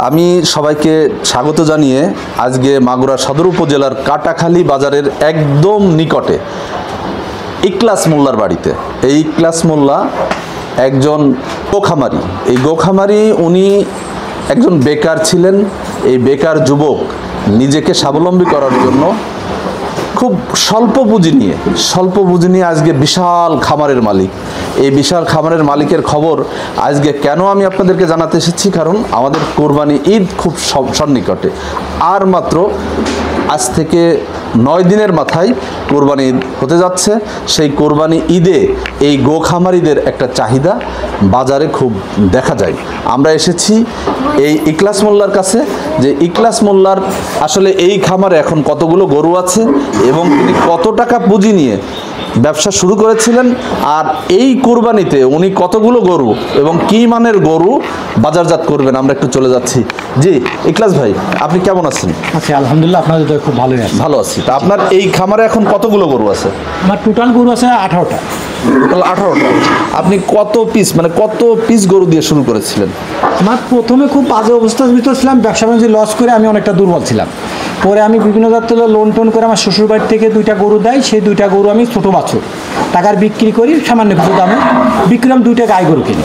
আমি সবাইকে স্বাগত জানিয়ে আজকে মাগুরা সদর উপজেলার কাটাখালী বাজারের একদম নিকটে ইখলাস মোল্লার বাড়িতে। এই ইখলাস মোল্লা একজন গোখামারি। এই গোখামারি উনি একজন বেকার ছিলেন। এই বেকার যুবক নিজেকে স্বাবলম্বী করার জন্য খুব স্বল্প পুঁজি নিয়ে আজকে বিশাল খামারের মালিক। এই বিশাল খামারের মালিকের খবর আজকে কেন আমি আপনাদেরকে জানাতে এসেছি, কারণ আমাদের কোরবানি ঈদ খুব সন্নিকটে। আর মাত্র আজ থেকে 9 দিনের মাথায় কোরবানি ঈদ হতে যাচ্ছে। সেই কোরবানি ঈদে এই গোখামারিদের একটা চাহিদা বাজারে খুব দেখা যায়। আমরা এসেছি এই ইখলাস মোল্লার কাছে, যে ইখলাস মোল্লার আসলে এই খামারে এখন কতগুলো গরু আছে এবং তিনি কত টাকা পুঁজি নিয়ে ব্যবসা শুরু করেছিলেন, আর এই কোরবানিতে উনি কতগুলো গরু এবং কী মানের গরু বাজারজাত করবেন। আমরা একটু চলে যাচ্ছি। জি ইখলাস ভাই, আপনি কেমন আছেন? আচ্ছা, আলহামদুলিল্লাহ, আপনাদের তো খুব ভালোই আছে। ভালো আছি। তা আপনার এই খামারে এখন কতগুলো গরু আছে? আমার টোটাল গরু আছে 18টা। টোটাল 18টা। আপনি কত পিস গরু দিয়ে শুরু করেছিলেন? আমার প্রথমে খুব বাজে অবস্থার ভিতর ছিলাম, ব্যবসা বাণিজ্য লস করে আমি অনেকটা দুর্বল ছিলাম। পরে আমি বিভিন্ন জাতের লোন টোন করে আমার শ্বশুরবাড়ি থেকে 2টা গরু দেয়, সেই 2টা গরু আমি ছোটো বাছুর টাকার বিক্রি করি, সামান্য কিছু দামে বিক্রি। আমি 2টা গাই গরু কিনি,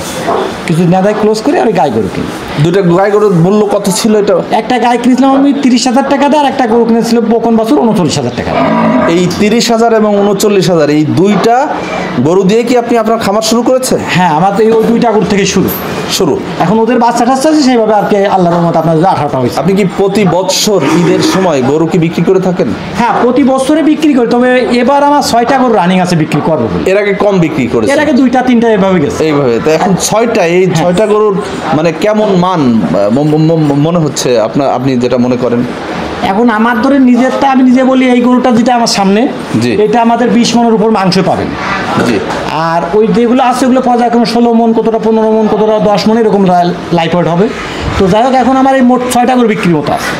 কিছু নেদায় ক্লোজ করে আমি গাই গরু কিনি। 2টা গাই গরুর মূল্য কত ছিল? এটা একটা গাই কিনেছিলাম আমি 30,000 টাকা দিয়ে, আর একটা গরু কিনেছিল বকন বাছুর 39,000 টাকা। এই 30,000 এবং 39,000 এই 2টা গরু দিয়ে কি আপনি আপনার খামার শুরু করেছেন? হ্যাঁ, আমার তো এই 2টা গরু থেকে শুরু। এখন ওদের বাচ্চা টাচ্চা আছে, সেইভাবে আর কি আল্লাহর রহমত আপনার 18টা হয়েছে। আপনি কি প্রতি বছর ঈদের সময় গরু কি বিক্রি করে থাকেন? হ্যাঁ, প্রতি বছরে বিক্রি করি, তবে এবার আমার 6টা গরু রানিং আছে বিক্রি করবো। এর আগে কম বিক্রি করেছে? এর আগে 2টা 3টা এভাবে গেছে। এইভাবে তো এখন 6টা। এই 6টা গরুর মানে কেমন মান মনে হচ্ছে আপনি যেটা মনে করেন? এখন আমার ধরে নিজেরটা আমি নিজে বলি, এই গরুটা যেটা আমার সামনে, এটা আমাদের 20 মনের উপর মাংস পাবেন। আর ওই যেগুলো আছে ওগুলো পাওয়া যায় এখন 16 মন, কতটা 15 মন, কতটা 10 মন, এরকম লাইফ ওয়েট হবে। তো যাই হোক, এখন আমার এই মোট 6টা গরু বিক্রির মতো আছে।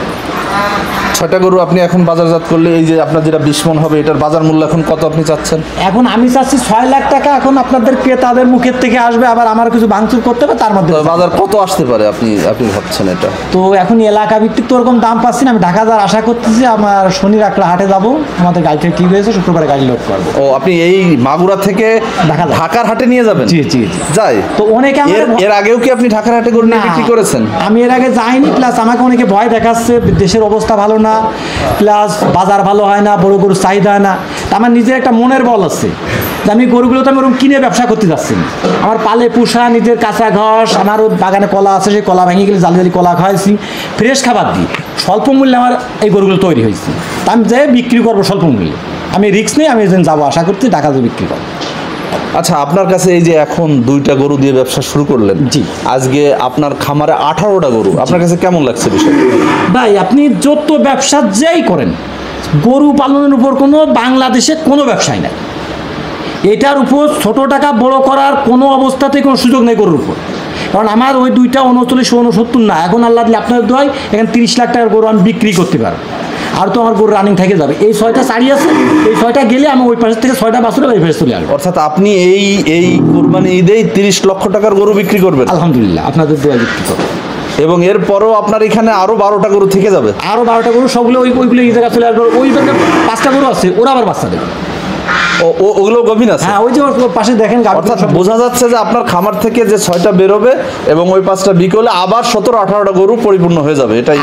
6টা গরু আপনি এখন বাজারজাত করলে এই যে আপনার যেটা 20 মন হবে, এটার বাজার মূল্য এখন কত আপনি চাচ্ছেন? এখন আমি চাচ্ছি 6 লাখ টাকা। এখন আপনাদের ক্রেতাদের মুখের থেকে আসবে, আবার আমার কিছু ভাঙচুর করতে হবে, তার মধ্যে বাজার কত আসতে পারে আপনি ভাবছেন এটা? তো এখন এলাকা ভিত্তিক তো ওরকম দাম পাচ্ছি না। আমি ঢাকা যাওয়ার আশা করতেছি, আমার শনির একটা হাটে যাবো, আমাদের গাড়িটা ঠিক হয়েছে, শুক্রবারে গাড়ি লোড করবো। ও, আপনি এই মাগুরা থেকে ঢাকার হাটে নিয়ে যাবেন? জি জি যাই। তো অনেকে এর আগেও কি আপনি ঢাকার হাটে গরু নিয়ে বিক্রি করেছেন? আমি এর আগে যাইনি, প্লাস আমাকে অনেকে ভয় দেখাচ্ছে, দেশের অবস্থা ভালো না, প্লাস বাজার ভালো হয় না, বড় গরুর চাহিদা হয় না। আমার নিজের একটা মনের বল আছে যে আমি গরুগুলো তো আমি ওরকম কিনে ব্যবসা করতে যাচ্ছি না। আমার পালে পুষা, নিজের কাঁচা ঘাস, আমার বাগানে কলা আছে, সেই কলা ভেঙে গেলে জালি কলা খাওয়াইছি, ফ্রেশ খাবার দিই, স্বল্প মূল্যে আমার এই গরুগুলো তৈরি হয়েছে। তা আমি যাই বিক্রি করবো স্বল্প মূল্যে, আমি রিস্ক নেই, আমি যেন যাবো, আশা করছি ঢাকাতে বিক্রি করবো। আচ্ছা, আপনার কাছে এই যে এখন 2টা গরু দিয়ে ব্যবসা শুরু করলেন, জি, আজকে আপনার খামারে 18টা গরু, আপনার কাছে কেমন লাগছে বিষয়টা? ভাই, আপনি যত ব্যবসা যেই করেন, গরু পালনের উপর কোনো বাংলাদেশে কোনো ব্যবসায় নাই। এটার উপর ছোটো টাকা বড় করার কোনো অবস্থাতে কোনো সুযোগ নেই গরুর উপর। কারণ আমার ওই 2টা 39, 69 না, এখন আল্লাহ দিলে আপনার দোয়ায় এখানে 30 লাখ টাকার গরু আমি বিক্রি করতে পারবো। আর তো আমার গরু রানিং থেকে যাবে। এই 6টা শাড়ি আছে, এই 6টা গেলে আমি ওই পাশের থেকে 6টা বাছুর এই পাশে চলে আসবো। অর্থাৎ আপনি এই কোরবানি ঈদেই 30 লক্ষ টাকার গরু বিক্রি করবেন? আলহামদুলিল্লাহ, আপনাদের দোয়ায় বিক্রি করবো। এবং এরপরও আপনার এখানে আরও 12টা গরু থেকে যাবে? আরও 12টা গরু, সবগুলো ওইগুলো এই জায়গায় চলে আসবে। ওই 5টা গরু আছে, ওরা আবার বাচ্চা দেবে। ওগুলো গভীর আছে? হ্যাঁ, ওই যে পাশে দেখেন। অর্থাৎ বোঝা যাচ্ছে যে আপনার খামার থেকে যে 6টা বেরোবে এবং ওই 5টা বিক্রি হলে আবার 17-18টা গরু পরিপূর্ণ হয়ে যাবে, এটাই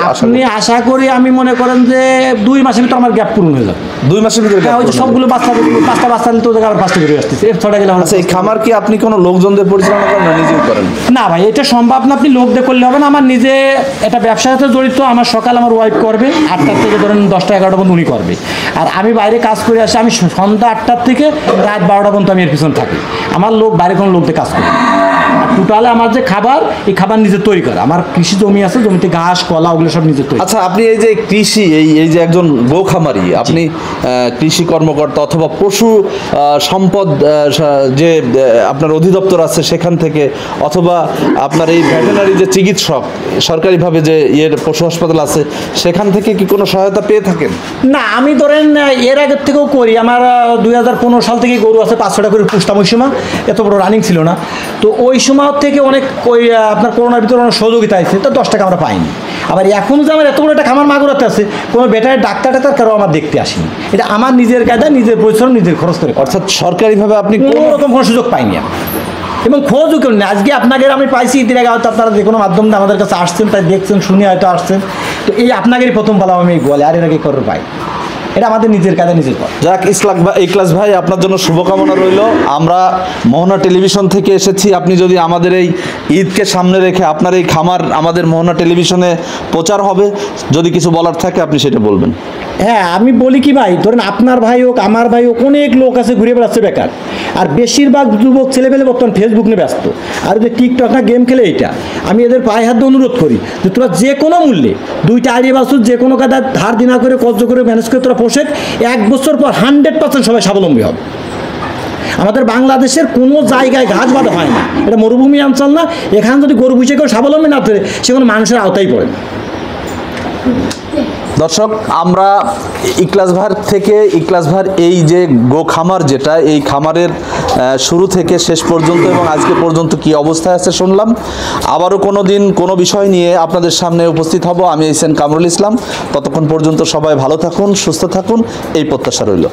আশা করি। আমি মনে করেন যে 2 মাসের ভিতরে আমার গ্যাপ পূরণ হয়ে যাবে। 2 মাসের ভিতরে? হ্যাঁ, ওই যে সবগুলো 5টা বাচ্চা দিলে তো আবার 5টা বেরিয়ে আসতেছে। 6টা গেলে। আচ্ছা, এই খামার কি আপনি কোনো লোকজনদের পরিচালনা করেন না নিজেও করেন? না ভাই, এটা সম্ভব না, আপনি লোক দিয়ে করলে হবে না। আমার নিজে এটা ব্যবসার সাথে জড়িত। আমার সকাল আমার ওয়াইফ করবে, 8টার থেকে ধরেন 10টা 11টা পর্যন্ত উনি করবে। আর আমি বাইরে কাজ করে আসি, আমি সন্ধ্যা 8টার থেকে রাত 12টা পর্যন্ত আমি এর পিছনে থাকি। আমার লোক বাইরে কোনো লোক দিয়ে কাজ করে। টোটালে আমার যে খাবার, এই খাবার নিজে তৈরি করে। আমার কৃষি জমি আছে, জমিতে ঘাস কলা ওগুলো সব নিজে তৈরি। আচ্ছা, আপনি এই যে কৃষি, এই যে একজন গোখামারি, আপনি কৃষি কর্মকর্তা অথবা পশু সম্পদ যে আপনার অধিদপ্তর আছে সেখান থেকে, অথবা আপনার এই ভেটেরিনারি যে চিকিৎসক সরকারিভাবে যে পশু হাসপাতাল আছে সেখান থেকে কি কোনো সহায়তা পেয়ে থাকেন? না, আমি ধরেন এর আগের থেকেও করি। আমার 2015 সাল থেকে গরু আছে, 500টা করে পুষতাম। ওই সময় এত বড় রানিং ছিল না। তো ওই সময় জামাত থেকে অনেক ওই আপনার করোনার ভিতরে অনেক সহযোগিতা আছে, তো 10 টাকা আমরা পাইনি। আবার এখন যে আমার এত বড় একটা খামার মাগুরাতে আছে, কোনো বেটারে ডাক্তার কারো আমার দেখতে আসেনি। এটা আমার নিজের কায়দা, নিজের পরিশ্রম, নিজের খরচ করে, অর্থাৎ সরকারিভাবে আপনি কোনো রকম কোনো সুযোগ পাইনি আমি, এবং খোঁজও কেউ নেই। আজকে আপনাদের আমি পাইছি, এর আগে হয়তো আপনারা যে কোনো মাধ্যম দিয়ে আমাদের কাছে আসছেন, তাই দেখছেন, শুনে হয়তো আসছেন। তো এই আপনাদেরই প্রথম পালাম আমি বলে, আর এর আগে করে পাই, এটা আমাদের নিজের কাজে নিজের পথ। যাক, ইখলাস ভাই, আপনার জন্য শুভকামনা রইল। আমরা মোহনা টেলিভিশন থেকে এসেছি। আপনি যদি আমাদের এই ঈদকে সামনে রেখে আপনার এই খামার আমাদের মোহনা টেলিভিশনে প্রচার হবে, যদি কিছু বলার থাকে আপনি সেটা বলবেন। হ্যাঁ, আমি বলি কি ভাই, ধরেন আপনার ভাই হোক, আমার ভাই হোক, অনেক লোক আছে ঘুরে বেড়াচ্ছে বেকার, আর বেশিরভাগ যুবক ছেলেপেলে বর্তমান ফেসবুক নিয়ে ব্যস্ত, আর যে টিকটক না গেম খেলে। এটা আমি এদের পায়ে হাত দিয়ে অনুরোধ করি যে তোরা যে কোনো মূল্যে 2টা আড়িয়ে বাছুর যে কোনো কাদা ধার দিনা করে কর্জ করে ম্যানেজ করে তোরা পোষে, 1 বছর পর 100% সবাই স্বাবলম্বী হবে। আমাদের বাংলাদেশের কোনো জায়গায় ঘাস বাঁধা হয় না, এটা মরুভূমি অঞ্চল না। এখানে যদি গরু পুষে কেউ স্বাবলম্বী না করে, সে কোনো মানুষের আওতায় পড়ে না। দর্শক, আমরা ইখলাস ভাইয়ের এই যে গো খামার, যেটা এই খামারের শুরু থেকে শেষ পর্যন্ত এবং আজকে পর্যন্ত কি অবস্থায় আছে শুনলাম। আবারও কোনো দিন কোনো বিষয় নিয়ে আপনাদের সামনে উপস্থিত হব। আমি এইচএন কামরুল ইসলাম। ততক্ষণ পর্যন্ত সবাই ভালো থাকুন, সুস্থ থাকুন, এই প্রত্যাশা রইল।